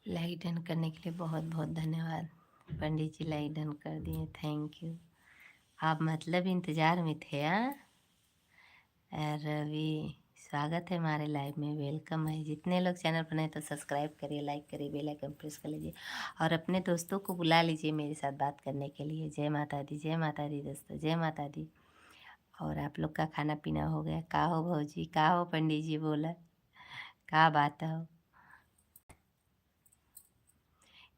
Like done करने के लिए बहुत बहुत धन्यवाद। पंडित जी लाइक डन कर दिए, थैंक यू। आप मतलब इंतज़ार में थे। हाँ रवि, स्वागत है हमारे लाइव में, वेलकम है। जितने लोग चैनल पर नए तो सब्सक्राइब करिए, लाइक करिए, बेल आइकन प्रेस कर लीजिए और अपने दोस्तों को बुला लीजिए मेरे साथ बात करने के लिए। जय माता दी, जय माता दी दोस्तों, जय माता दी। और आप लोग का खाना पीना हो गया? का हो भौजी, का हो पंडित जी, बोला का बात हो?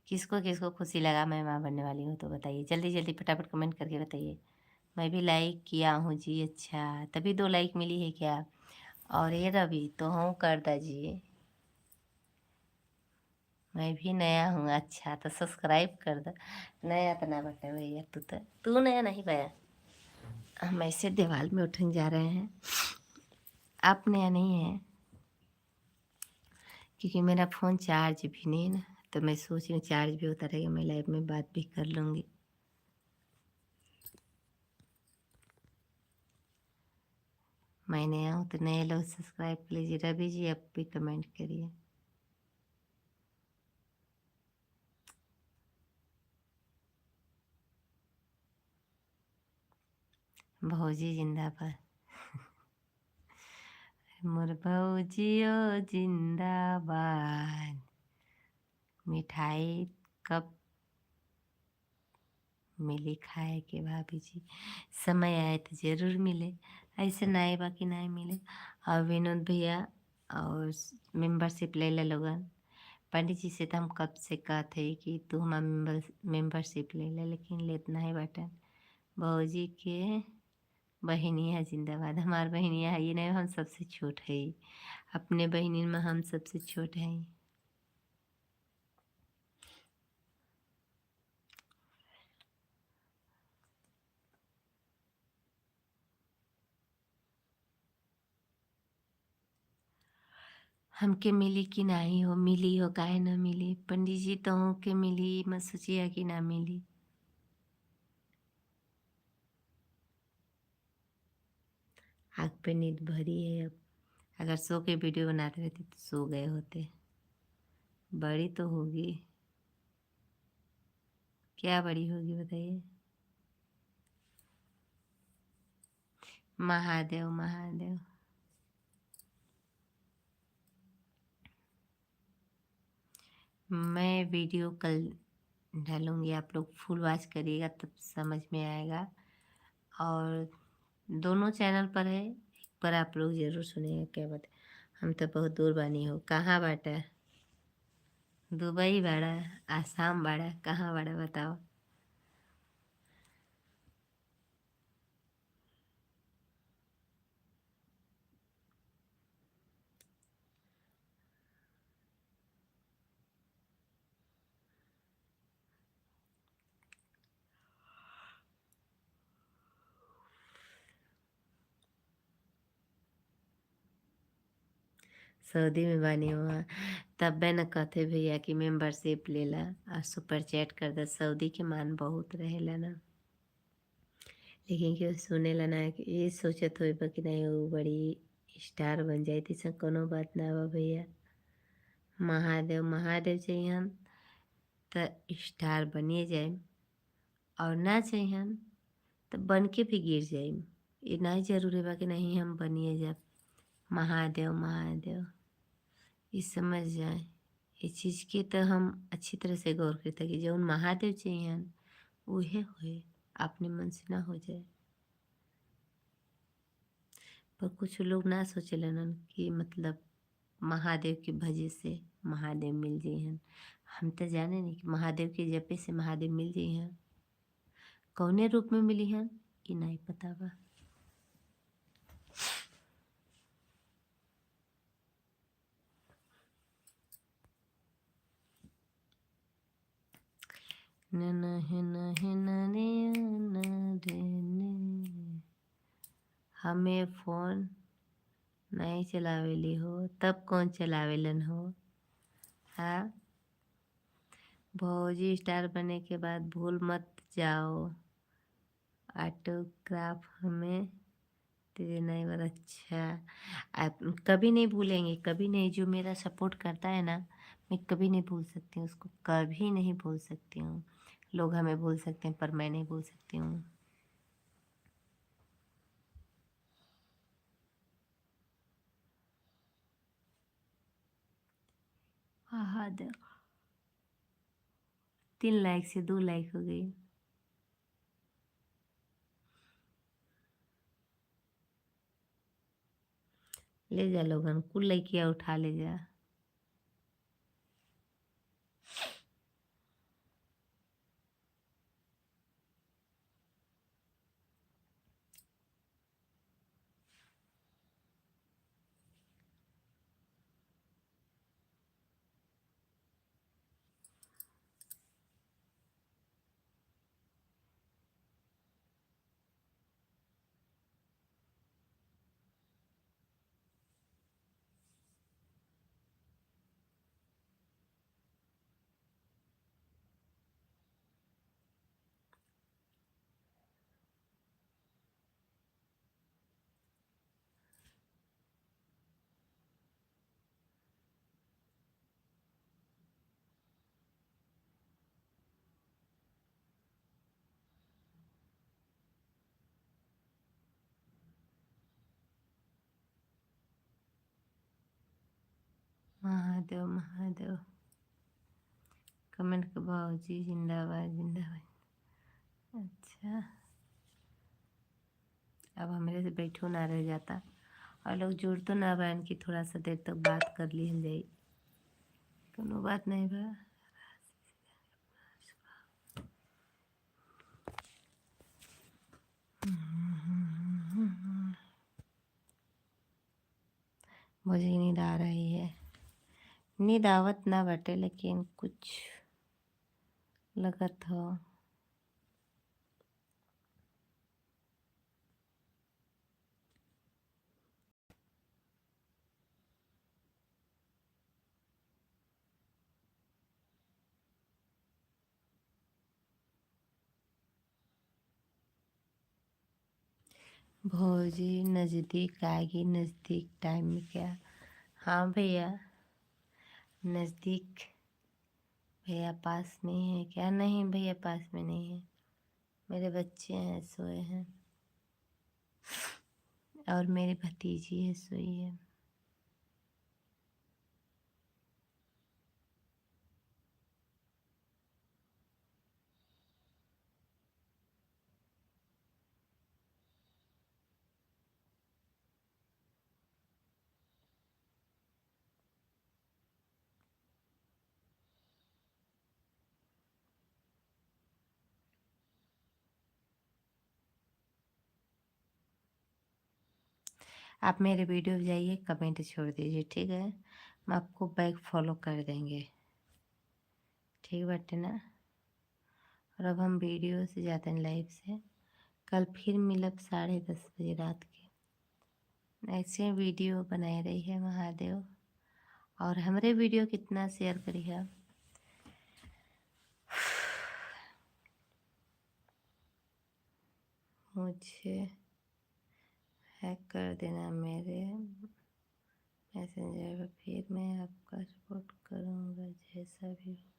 किसको किसको खुशी लगा मैं माँ बनने वाली हूँ तो बताइए, जल्दी जल्दी फटाफट कमेंट करके बताइए। मैं भी लाइक किया हूँ जी। अच्छा, तभी 2 लाइक मिली है क्या? और ये रवि तो हूँ कर दीजिए, मैं भी नया हूँ। अच्छा तो सब्सक्राइब कर दो। नया तो ना बटे भैया, तू नया नहीं भैया। हम ऐसे दीवार में उठने जा रहे हैं, आप नया नहीं है क्योंकि मेरा फ़ोन चार्ज भी नहीं है ना, तो मैं सोच रही हूँ चार्ज भी होता रहेगा, मैं लाइव में बात भी कर लूँगी। मैं नया हूँ तो नए लोग सब्सक्राइब कर लीजिए। रवि जी अब भी कमेंट करिए। भौजी जिंदाबाद। मोर भौजियो जिंदाबाद। मिठाई कब मिली खाए के भाभी जी? समय आए तो ज़रूर मिले, ऐसे नाई बाकी नहीं मिले। और विनोद भैया और मेंबरशिप ले ले लोगन। पंडित जी से तो हम कब से कहते हैं कि तू हमारा मेंबरशिप ले ले, लेकिन लेतना है बटन। भौजी के बहनिया जिंदाबाद। हमार बहनिया है ये नहीं, हम सबसे छोट है। अपने बहनी में हम सबसे छोट हैं। हमके मिली कि नहीं हो, मिली हो काहे ना मिली। पंडित जी तो के मिली, मत सोचिए कि ना मिली। आँख पे नींद भरी है अब। अगर सो के वीडियो बनाते रहते तो सो गए होते। बड़ी तो होगी, क्या बड़ी होगी बताइए? महादेव महादेव। मैं वीडियो कल डालूंगी, आप लोग फुल वॉच करिएगा तब समझ में आएगा। और दोनों चैनल पर है, एक पर आप लोग ज़रूर सुनिएगा। क्या बात है, हम तो बहुत दूर बानी हो। कहाँ बाटा? दुबई बाड़ा? आसाम बाड़ा? कहाँ बाड़ा बताओ? सऊदी में बानी हुआ तब बे न कहते भैया कि मेंबरशिप ले ला और सुपर चैट कर दे। सऊदी के मान बहुत रहेला ना, लेकिन क्यों सुने ला ना कि ये सोचत हो कि नहीं वो बड़ी स्टार बन जाए, तीसरा कोनो बात ना बा भैया। महादेव महादेव चाहिए हम तो स्टार बनिए जाए, और ना चाहिए हम तो बन के भी गिर जाए। ये नहीं जरूरी बा कि नहीं हम बनिए जाए। महादेव महादेव, ये समझ जाए। ये चीज़ के तो हम अच्छी तरह से गौर करते कि जौन महादेव चाहिए उहे होए, अपने मन से ना हो जाए। पर कुछ लोग ना सोचेलन कि मतलब महादेव की भजे से महादेव मिल जाइहन। हम तो जाने नहीं कि महादेव के जपे से महादेव मिल जाइहन, कौने रूप में मिली हन ये नहीं पता बा। हमें फ़ोन नहीं चलावेली हो तब कौन चलावेलन हो? हाँ, भौजी स्टार बनने के बाद भूल मत जाओ ऑटोग्राफ हमें तेरे नहीं बार। अच्छा, आप कभी नहीं भूलेंगे, कभी नहीं। जो मेरा सपोर्ट करता है ना, मैं कभी नहीं भूल सकती हूँ उसको, कभी नहीं भूल सकती हूँ। लोग हमें भूल सकते हैं पर मैं नहीं भूल सकती हूँ। हाँ, 3 लाइक से 2 लाइक हो गई। ले जा लोगन, कुल लइकिया उठा ले जा। महादेव महादेव। कमेंट के भाजी जिंदाबाद जिंदाबाद। अच्छा, अब हमरे से बैठो ना रह जाता और लोग जुड़ तो ना बहन की थोड़ा सा देर तक बात कर ली जाई। कोनो बात नहीं बा। मुझे नींद आ रही है। नींद आवत ना बटे लेकिन कुछ लगत हो। भौजी नज़दीक आएगी, नज़दीक टाइम में क्या? हाँ भैया, नज़दीक। भैया पास नहीं है क्या? नहीं भैया पास में नहीं है, मेरे बच्चे हैं सोए हैं और मेरी भतीजी है सोई है। आप मेरे वीडियो पे जाइए, कमेंट छोड़ दीजिए, ठीक है? हम आपको बैक फॉलो कर देंगे, ठीक बाटे ना? और अब हम वीडियो से जाते हैं लाइव से। कल फिर मिलब 10:30 बजे रात के। ऐसे वीडियो बनाए रही है महादेव, और हमारे वीडियो कितना शेयर करिए आप। मुझे हैक कर देना मेरे मैसेंजर पर, फिर मैं आपका सपोर्ट करूँगा जैसा भी हो।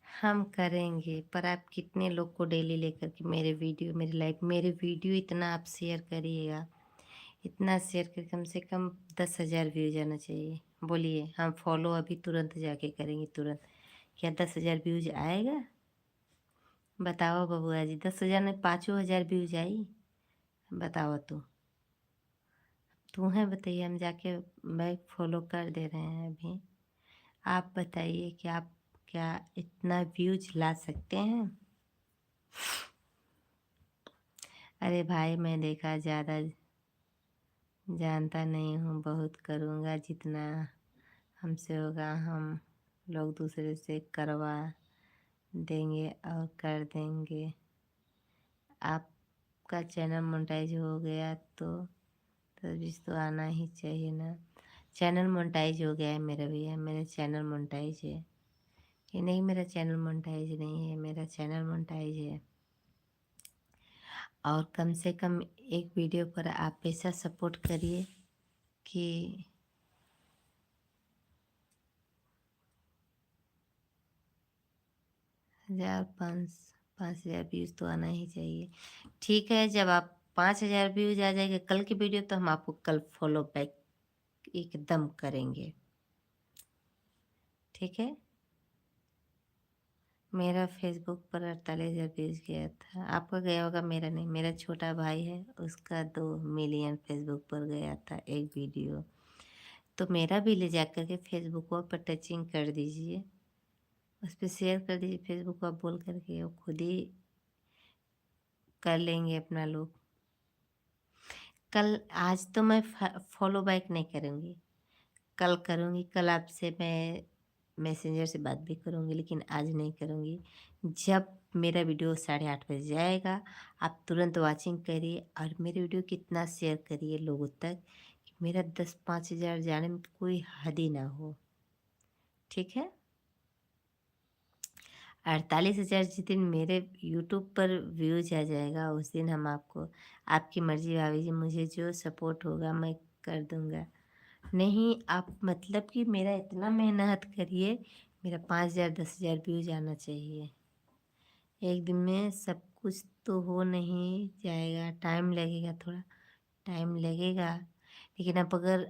हम करेंगे, पर आप कितने लोग को डेली लेकर के मेरे वीडियो, मेरी लाइफ, मेरे वीडियो इतना आप शेयर करिएगा, इतना शेयर कर, कम से कम 10,000 व्यूज आना चाहिए। बोलिए, हम फॉलो अभी तुरंत जाके करेंगे, तुरंत। क्या 10,000 व्यूज आएगा? बताओ बबुआ जी, 10,000 में 5,000 व्यूज आई? बताओ तू है, बताइए। हम जाके बैक फॉलो कर दे रहे हैं अभी। आप बताइए कि आप क्या इतना व्यूज ला सकते हैं? अरे भाई, मैं देखा ज़्यादा जानता नहीं हूँ, बहुत करूँगा जितना हमसे होगा। हम लोग दूसरे से करवा देंगे और कर देंगे। आपका चैनल मोनेटाइज हो गया तो व्यूज तो आना ही चाहिए ना। चैनल मोनेटाइज हो गया है मेरा भैया, मेरा चैनल मोनेटाइज है। कि नहीं, मेरा चैनल मोनेटाइज नहीं है, मेरा चैनल मोनेटाइज है। और कम से कम एक वीडियो पर आप ऐसा सपोर्ट करिए कि 5,000 5,000 व्यूज़ तो आना ही चाहिए। ठीक है, जब आप 5,000 व्यूज़ आ जाएँगे कल की वीडियो, तो हम आपको कल फ़ॉलो बैक एकदम करेंगे। ठीक है? मेरा फ़ेसबुक पर 48,000 व्यूज़ गया था। आपका गया होगा, मेरा नहीं। मेरा छोटा भाई है, उसका 2 मिलियन फ़ेसबुक पर गया था एक वीडियो। तो मेरा भी ले जा कर के फ़ेसबुकवा पर टचिंग कर दीजिए। उस पे शेयर कर दीजिए, फ़ेसबुकवा बोल कर के वो खुद ही कर लेंगे अपना लोग। कल आज तो मैं फ़ॉलो बैक नहीं करूँगी, कल करूँगी। कल आपसे मैं मैसेंजर से बात भी करूँगी, लेकिन आज नहीं करूँगी। जब मेरा वीडियो 8:30 बजे जाएगा, आप तुरंत वॉचिंग करिए और मेरे वीडियो को इतना शेयर करिए लोगों तक कि मेरा 10-5 हज़ार जाने में कोई हद ही ना हो। ठीक है? 48,000 जिस दिन मेरे यूट्यूब पर व्यूज़ आ जाएगा, उस दिन हम आपको, आपकी मर्ज़ी भाभी जी, मुझे जो सपोर्ट होगा मैं कर दूँगा। नहीं, आप मतलब कि मेरा इतना मेहनत करिए, मेरा 5,000 10,000 व्यूज़ आना चाहिए। एक दिन में सब कुछ तो हो नहीं जाएगा, टाइम लगेगा, थोड़ा टाइम लगेगा। लेकिन आप अगर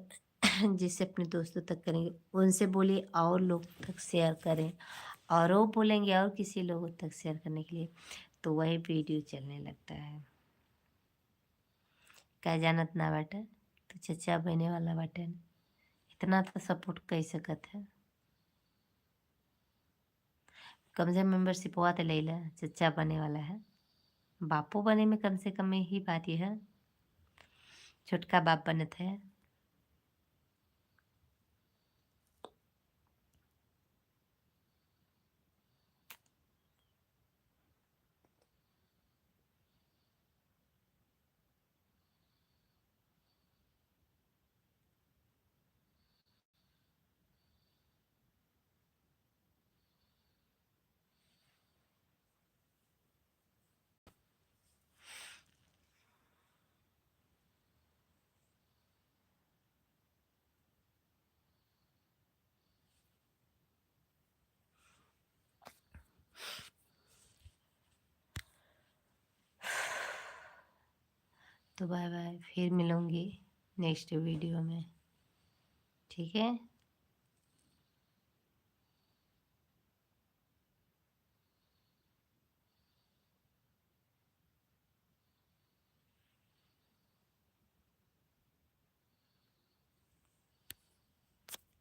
जिससे अपने दोस्तों तक करेंगे, उनसे बोलिए और लोग तक शेयर करें, और वो बोलेंगे और किसी लोगों तक शेयर करने के लिए, तो वही वीडियो चलने लगता है। क्या जानत ना बाटे, तो चचा बने वाला बाटे न। इतना तो सपोर्ट कर सकत है। कम से मेंबरशिप हुआ तो लेला, चचा बने वाला है। बापू बने में कम से कम यही बात ही है, छोटका बाप बनत है। तो बाय बाय, फिर मिलूँगी नेक्स्ट वीडियो में। ठीक है?